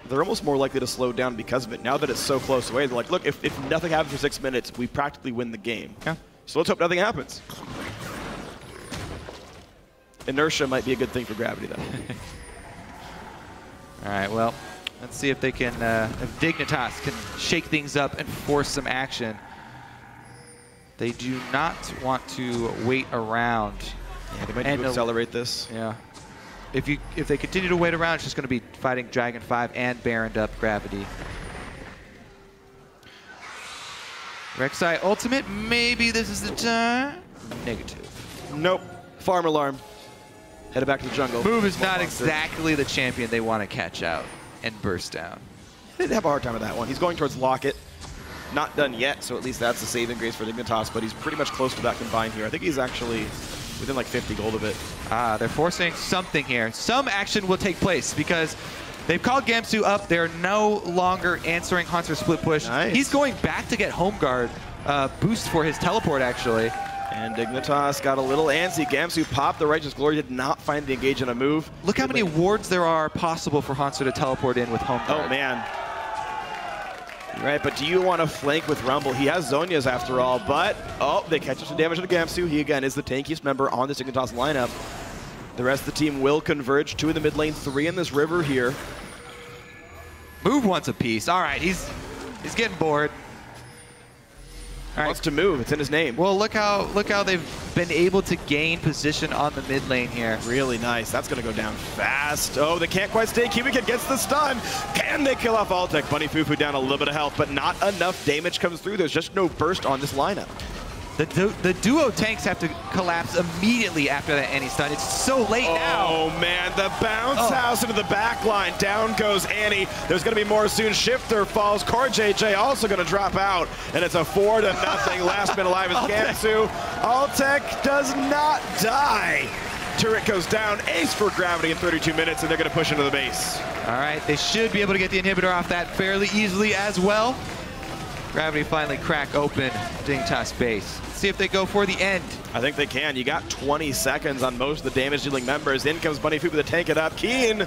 They're almost more likely to slow down because of it. Now that it's so close away, they're like, look, if nothing happens for 6 minutes, we practically win the game. Yeah. So let's hope nothing happens. Inertia might be a good thing for Gravity, though. All right, well, let's see if they can, if Dignitas can shake things up and force some action. They do not want to wait around. Yeah, they might need to accelerate this. Yeah. If they continue to wait around, it's just going to be fighting Dragon 5 and Baroned up Gravity. Rek'Sai ultimate, maybe this is the time. Negative. Nope. Farm alarm. Headed back to the jungle. Move is not exactly the champion they want to catch out and burst down. They did have a hard time with that one. He's going towards Locket. Not done yet, so at least that's the saving grace for Dignitas, but he's pretty much close to that combined here. I think he's actually within like 50 gold of it. They're forcing something here. Some action will take place because they've called Gamsu up. They're no longer answering Hunter's split push. Nice. He's going back to get home guard boost for his teleport, actually. And Dignitas got a little antsy. Gamsu popped the Righteous Glory, did not find the engage in a move. Look how many wards there are possible for Hanser to teleport in with home guard. Oh, man. Right, but do you want to flank with Rumble? He has Zhonya's after all, but, oh, they catch some damage to Gamsu. He, again, is the tankiest member on the Dignitas lineup. The rest of the team will converge. 2 in the mid lane, 3 in this river here. Move wants a piece. All right, he's getting bored. All right. Wants to move. It's in his name. Well, look how they've been able to gain position on the mid lane here. Really nice. That's going to go down fast. Oh, they can't quite stay. Cubic gets the stun. Can they kill off Altec? Bunny Fufu down a little bit of health, but not enough damage comes through. There's just no burst on this lineup. The duo tanks have to collapse immediately after that Annie stun. It's so late now. Oh, man. The bounce house into the back line. Down goes Annie. There's going to be more soon. Shifter falls. Core JJ also going to drop out. And it's a 4-0. Last man alive is Gamsu. Altec does not die. Turret goes down. Ace for Gravity in 32 minutes, and they're going to push into the base. All right. They should be able to get the inhibitor off that fairly easily as well. Gravity finally crack open Dignitas base. See if they go for the end. I think they can. You got 20 seconds on most of the damage-dealing members. In comes Bunny Fufu to tank it up. Keen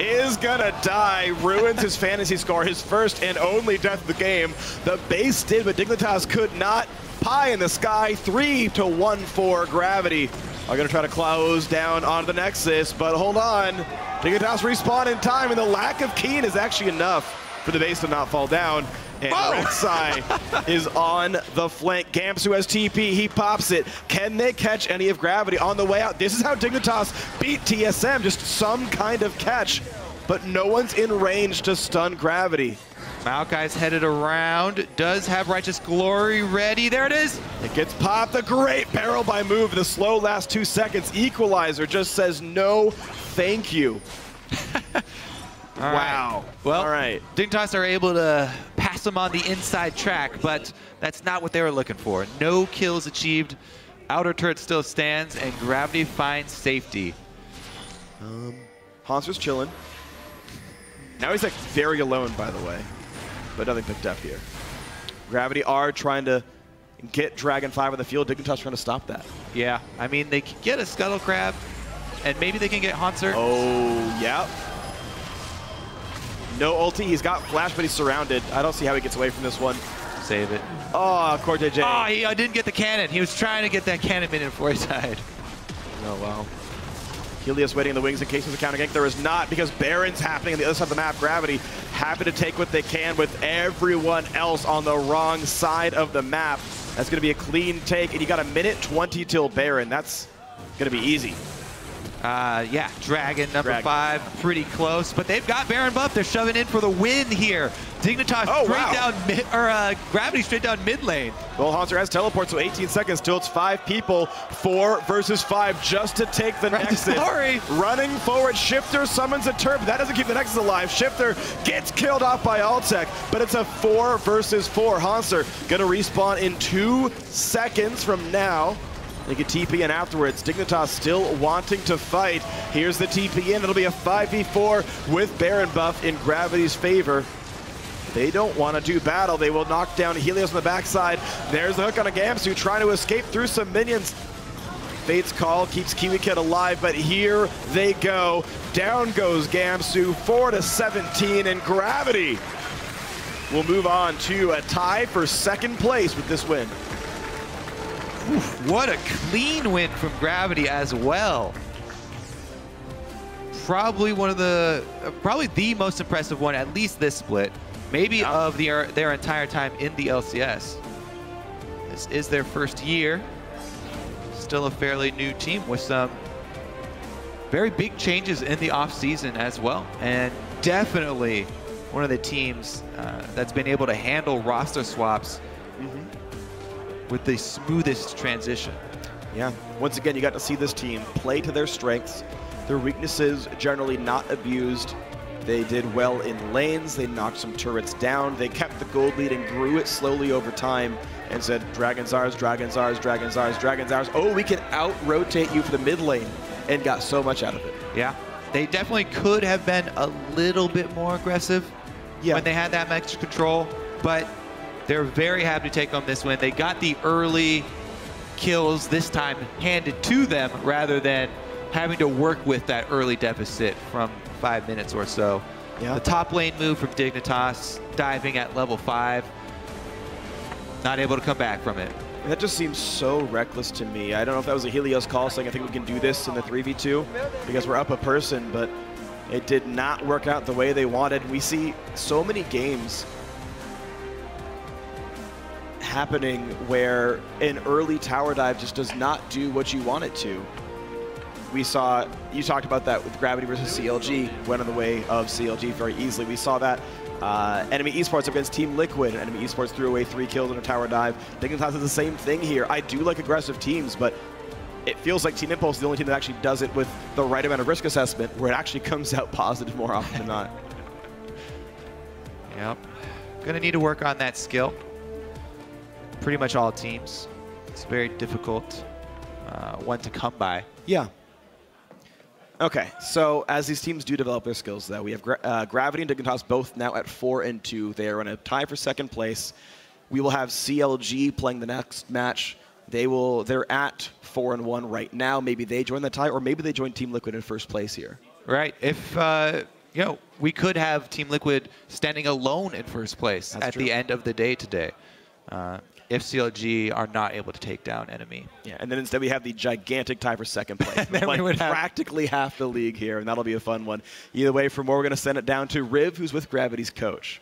is gonna die. Ruins his fantasy score. His first and only death of the game. The base did, but Dignitas could not. Pie in the sky. 3-1 for Gravity. Are gonna try to close down on the Nexus, but hold on. Dignitas respawn in time, and the lack of Keen is actually enough for the base to not fall down. And Rek'Sai is on the flank. Gamsu has TP. He pops it. Can they catch any of Gravity on the way out? This is how Dignitas beat TSM. Just some kind of catch. But no one's in range to stun Gravity. Maokai's headed around. Does have Righteous Glory ready. There it is. It gets popped. A great barrel by Move. The slow last 2 seconds. Equalizer just says no thank you. Wow. Well, all right. Dignitas are able to pass them on the inside track, but that's not what they were looking for. No kills achieved. Outer turret still stands, and Gravity finds safety. Hanser's chilling. Now he's like very alone, by the way, but nothing picked up here. Gravity are trying to get Dragon 5 on the field. Dignitas trying to stop that. Yeah, I mean, they can get a Scuttle Crab, and maybe they can get Hanser. Oh, yeah. No ulti. He's got flash, but he's surrounded. I don't see how he gets away from this one. Save it. Oh, Core JJ. Oh, he didn't get the cannon. He was trying to get that cannon minion before he died. Oh, wow. Helios waiting in the wings in case there's a counter gank. There is not, because Baron's happening on the other side of the map. Gravity happy to take what they can with everyone else on the wrong side of the map. That's going to be a clean take, and you got a minute 20 till Baron. That's going to be easy. Yeah, Dragon number 5, pretty close, but they've got Baron buff. They're shoving in for the win here. Dignitas down Gravity straight down mid lane. Well, Hanser has teleport, so 18 seconds till it's 5 people. 4 versus 5 just to take the Nexus. Running forward, Shifter summons a turret, but that doesn't keep the Nexus alive. Shifter gets killed off by Altec, but it's a 4 versus 4. Hanser gonna respawn in 2 seconds from now. They get TP in afterwards. Dignitas still wanting to fight. Here's the TP in. It'll be a 5v4 with Baron buff in Gravity's favor. They don't want to do battle. They will knock down Helios on the backside. There's the hook on a Gamsu trying to escape through some minions. Fate's Call keeps Kiwi Kid alive, but here they go. Down goes Gamsu, 4-17, and Gravity will move on to a tie for second place with this win. Oof, what a clean win from Gravity as well. Probably one of the, probably the most impressive one, at least this split, maybe of their entire time in the LCS. This is their first year. Still a fairly new team with some very big changes in the offseason as well. And definitely one of the teams that's been able to handle roster swaps with the smoothest transition. Yeah, once again, you got to see this team play to their strengths. Their weaknesses generally not abused. They did well in lanes. They knocked some turrets down. They kept the gold lead and grew it slowly over time and said, Dragon's ours, Dragon's ours, Dragon's ours, Dragon's ours. Oh, we can out-rotate you for the mid lane, and got so much out of it. Yeah, they definitely could have been a little bit more aggressive when they had that extra control, but they're very happy to take home this win. They got the early kills this time handed to them rather than having to work with that early deficit from 5 minutes or so. Yeah. The top lane move from Dignitas, diving at level 5, not able to come back from it. That just seems so reckless to me. I don't know if that was a Helios call saying, I think we can do this in the 3v2 because we're up a person, but it did not work out the way they wanted. We see so many games happening where an early tower dive just does not do what you want it to. We saw, you talked about that with Gravity versus CLG, went on the way of CLG very easily. We saw that Enemy Esports against Team Liquid. Enemy Esports threw away 3 kills on a tower dive. Dignitas does the same thing here. I do like aggressive teams, but it feels like Team Impulse is the only team that actually does it with the right amount of risk assessment, where it actually comes out positive more often than not. Yep. Gonna need to work on that skill. Pretty much all teams. It's very difficult one to come by. Yeah. Okay, so as these teams do develop their skills, though, we have Gravity and Dignitas both now at 4-2. They are in a tie for second place. We will have CLG playing the next match. They're at 4-1 right now. Maybe they join the tie, or maybe they join Team Liquid in first place here. Right. If you know, we could have Team Liquid standing alone in first place at the end of the day today. If CLG are not able to take down Enemy. Yeah, and then instead we have the gigantic tie for second place. We would practically half the league here, and that'll be a fun one. Either way, for more, we're going to send it down to Riv, who's with Gravity's coach.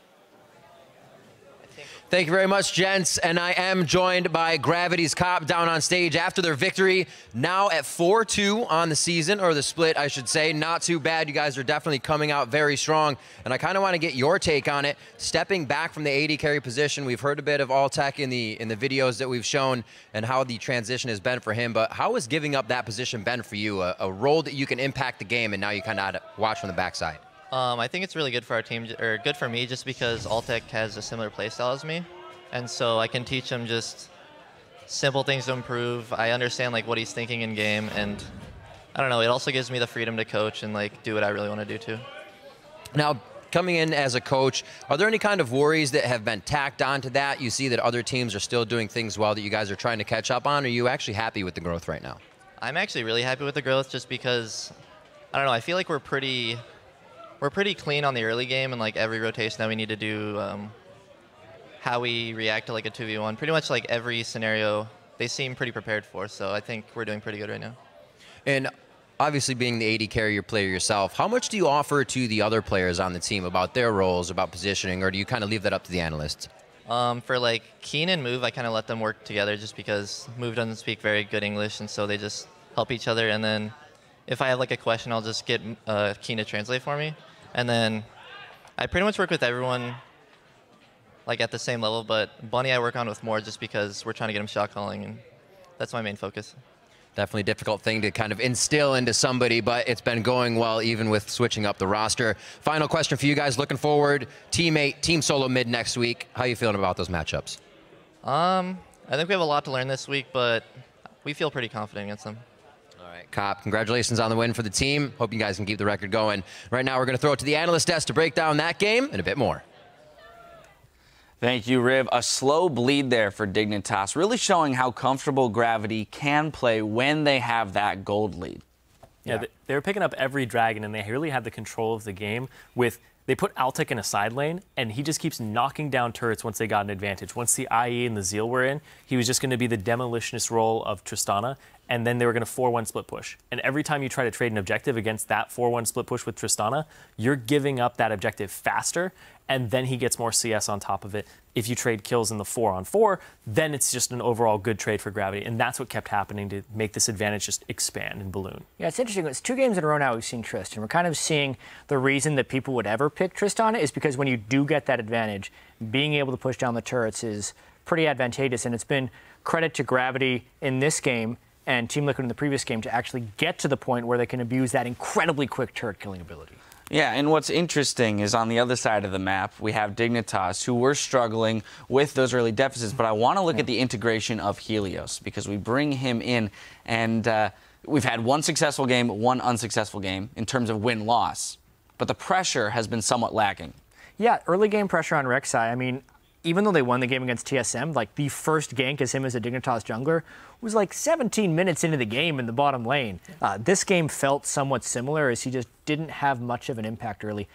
Thank you very much, gents. And I am joined by Gravity's Cop down on stage after their victory. Now at 4-2 on the season, or the split, I should say. Not too bad. You guys are definitely coming out very strong. And I kind of want to get your take on it. Stepping back from the AD carry position, we've heard a bit of Alltech in the videos that we've shown and how the transition has been for him. But how has giving up that position been for you? A role that you can impact the game, and now you kind of watch from the backside. I think it's really good for our team, or good for me, just because Alltech has a similar playstyle as me, and so I can teach him just simple things to improve. I understand like what he's thinking in game, and I don't know. It also gives me the freedom to coach and like do what I really want to do too. Now, coming in as a coach, are there any kind of worries that have been tacked onto that? You see that other teams are still doing things well that you guys are trying to catch up on. Are you actually happy with the growth right now? I'm actually really happy with the growth, just because I don't know. I feel like we're pretty clean on the early game, and like every rotation that we need to do, how we react to like a 2v1, pretty much like every scenario they seem pretty prepared for, so I think we're doing pretty good right now. And obviously being the AD carrier player yourself, how much do you offer to the other players on the team about their roles, about positioning, or do you kind of leave that up to the analysts? For like Keen and Move, I kind of let them work together just because Move doesn't speak very good English, and so they just help each other, and then if I have like a question, I'll just get Keen to translate for me. And then I pretty much work with everyone like at the same level, but Bunny I work on with more just because we're trying to get him shot calling, and that's my main focus. Definitely a difficult thing to kind of instill into somebody, but it's been going well even with switching up the roster. Final question for you guys looking forward. Team 8, Team Solo mid next week. How are you feeling about those matchups? I think we have a lot to learn this week, but we feel pretty confident against them. Cop, congratulations on the win for the team. Hope you guys can keep the record going. Right now, we're going to throw it to the analyst desk to break down that game and a bit more. Thank you, Riv. A slow bleed there for Dignitas, really showing how comfortable Gravity can play when they have that gold lead. Yeah, they were picking up every dragon, and they really had the control of the game with. They put Altic in a side lane, and he just keeps knocking down turrets once they got an advantage. Once the IE and the Zeal were in, he was just going to be the demolitionist role of Tristana, and then they were going to 4-1 split push. And every time you try to trade an objective against that 4-1 split push with Tristana, you're giving up that objective faster, and then he gets more CS on top of it. If you trade kills in the 4-on-4, then it's just an overall good trade for Gravity, and that's what kept happening to make this advantage just expand and balloon. Yeah, it's interesting. It's 2 games in a row now we've seen Tristan. We're kind of seeing the reason that people would ever pick Tristana is because when you do get that advantage, being able to push down the turrets is pretty advantageous, and it's been credit to Gravity in this game and Team Liquid in the previous game to actually get to the point where they can abuse that incredibly quick turret killing ability. Yeah, and what's interesting is on the other side of the map, we have Dignitas, who were struggling with those early deficits. But I want to look at the integration of Helios, because we bring him in, and we've had 1 successful game, 1 unsuccessful game in terms of win-loss. But the pressure has been somewhat lacking. Yeah, early game pressure on Rek'Sai. I mean, even though they won the game against TSM, like the first gank as him as a Dignitas jungler was like 17 minutes into the game in the bottom lane. This game felt somewhat similar as he just didn't have much of an impact early.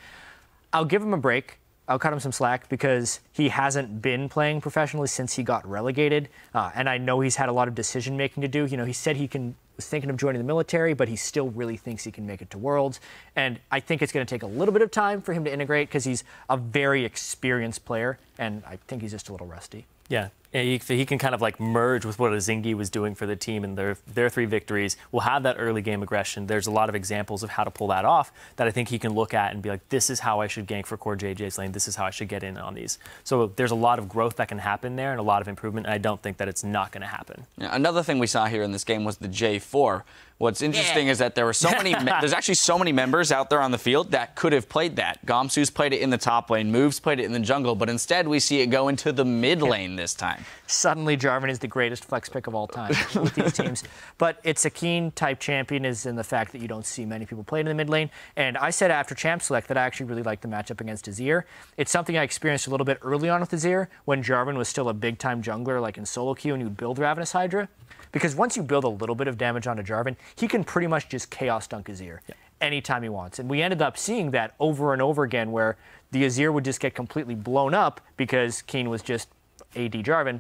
I'll give him a break. I'll cut him some slack because he hasn't been playing professionally since he got relegated. And I know he's had a lot of decision making to do. You know, he said he was thinking of joining the military, but he still really thinks he can make it to Worlds. And I think it's going to take a little bit of time for him to integrate because he's a very experienced player, and I think he's just a little rusty. Yeah, he can kind of like merge with what Azingi was doing for the team, and their 3 victories will have that early game aggression. There's a lot of examples of how to pull that off that I think he can look at and be like, this is how I should gank for core JJ's lane. This is how I should get in on these. So there's a lot of growth that can happen there and a lot of improvement, and I don't think that it's not going to happen. Yeah, another thing we saw here in this game was the J4. What's interesting is that there were so many. There's actually so many members out there on the field that could have played that. Gomsu's played it in the top lane, Moves played it in the jungle, but instead we see it go into the mid lane this time. Suddenly, Jarvan is the greatest flex pick of all time with these teams. But it's a keen type champion is in the fact that you don't see many people play in the mid lane. And I said after Champ Select that I actually really liked the matchup against Azir. It's something I experienced a little bit early on with Azir when Jarvan was still a big time jungler, like in solo queue, and you would build Ravenous Hydra. Because once you build a little bit of damage onto Jarvan, he can pretty much just chaos dunk Azir anytime he wants. And we ended up seeing that over and over again where the Azir would just get completely blown up because Keen was just AD Jarvan.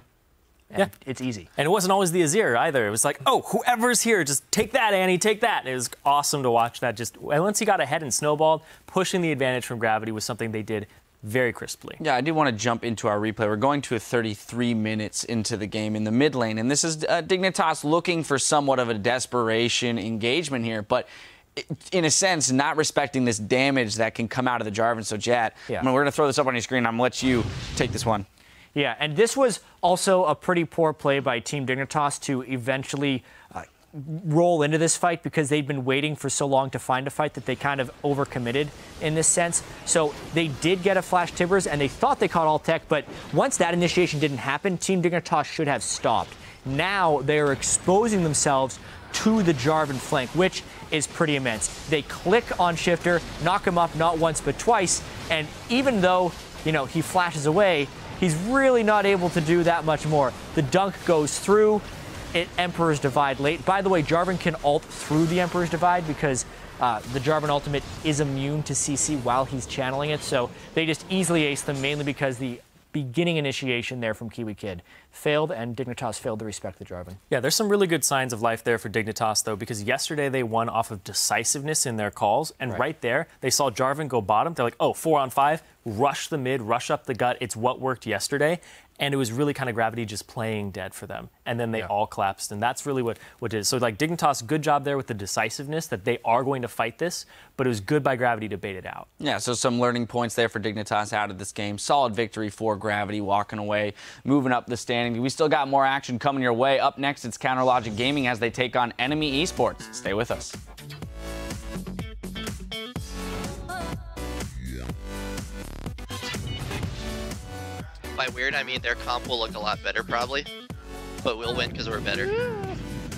And it's easy. And it wasn't always the Azir either. It was like, oh, whoever's here, just take that, Annie, take that. And it was awesome to watch that. Just once he got ahead and snowballed, pushing the advantage from Gravity was something they did very crisply. Yeah, I do want to jump into our replay. We're going to 33 minutes into the game in the mid lane, and this is Dignitas looking for somewhat of a desperation engagement here, but in a sense, not respecting this damage that can come out of the Jarvan. So, Jat, we're going to throw this up on your screen. I'm going to let you take this one. Yeah, and this was also a pretty poor play by Team Dignitas to eventually roll into this fight because they'd been waiting for so long to find a fight that they kind of overcommitted in this sense. So they did get a flash Tibbers and they thought they caught all tech, but once that initiation didn't happen, Team Dignitas should have stopped. Now they're exposing themselves to the Jarvan flank, which is pretty immense. They click on Shifter, knock him up not once but twice, and even though, you know, he flashes away, he's really not able to do that much more. The dunk goes through. Emperor's Divide late. By the way, Jarvan can ult through the Emperor's Divide because the Jarvan ultimate is immune to CC while he's channeling it, so they just easily ace them, mainly because the beginning initiation there from Kiwi Kid failed, and Dignitas failed to respect the Jarvan. Yeah, there's some really good signs of life there for Dignitas, though, because yesterday they won off of decisiveness in their calls, and right there, they saw Jarvan go bottom. They're like, oh, 4-on-5, rush the mid, rush up the gut. It's what worked yesterday. And it was really kind of Gravity just playing dead for them. And then they all collapsed. And that's really what it is. So, like, Dignitas, good job there with the decisiveness that they are going to fight this. But it was good by Gravity to bait it out. Yeah, so some learning points there for Dignitas out of this game. Solid victory for Gravity, walking away, moving up the standing. We still got more action coming your way. Up next, it's Counter Logic Gaming as they take on Enemy Esports. Stay with us. By weird, I mean their comp will look a lot better probably, but we'll win because we're better.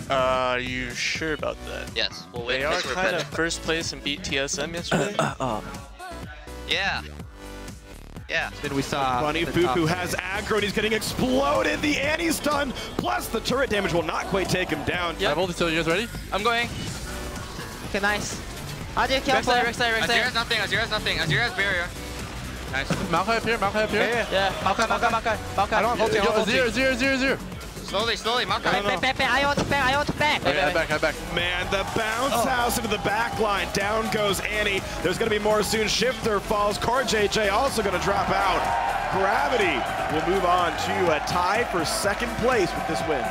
Are you sure about that? Yes, we'll win They are because we're kind better. of first place and beat TSM yesterday. Yeah. Yeah. Then we saw Funny the top Fufu side. has aggro and he's getting exploded. The Annie stun plus the turret damage will not quite take him down. I have ulti, so you guys ready? I'm going. Okay, nice. Azir, careful. Azir has nothing. Azir has nothing. Azir has barrier. Nice. Maokai up here, Maokai up here. Yeah. Maokai. I don't have ulti. Zero. Slowly. Maokai. Back. I want to back. Okay, I back. Man, the bounce house into the back line. Down goes Annie. There's going to be more soon. Shifter falls. Core JJ also going to drop out. Gravity will move on to a tie for second place with this win.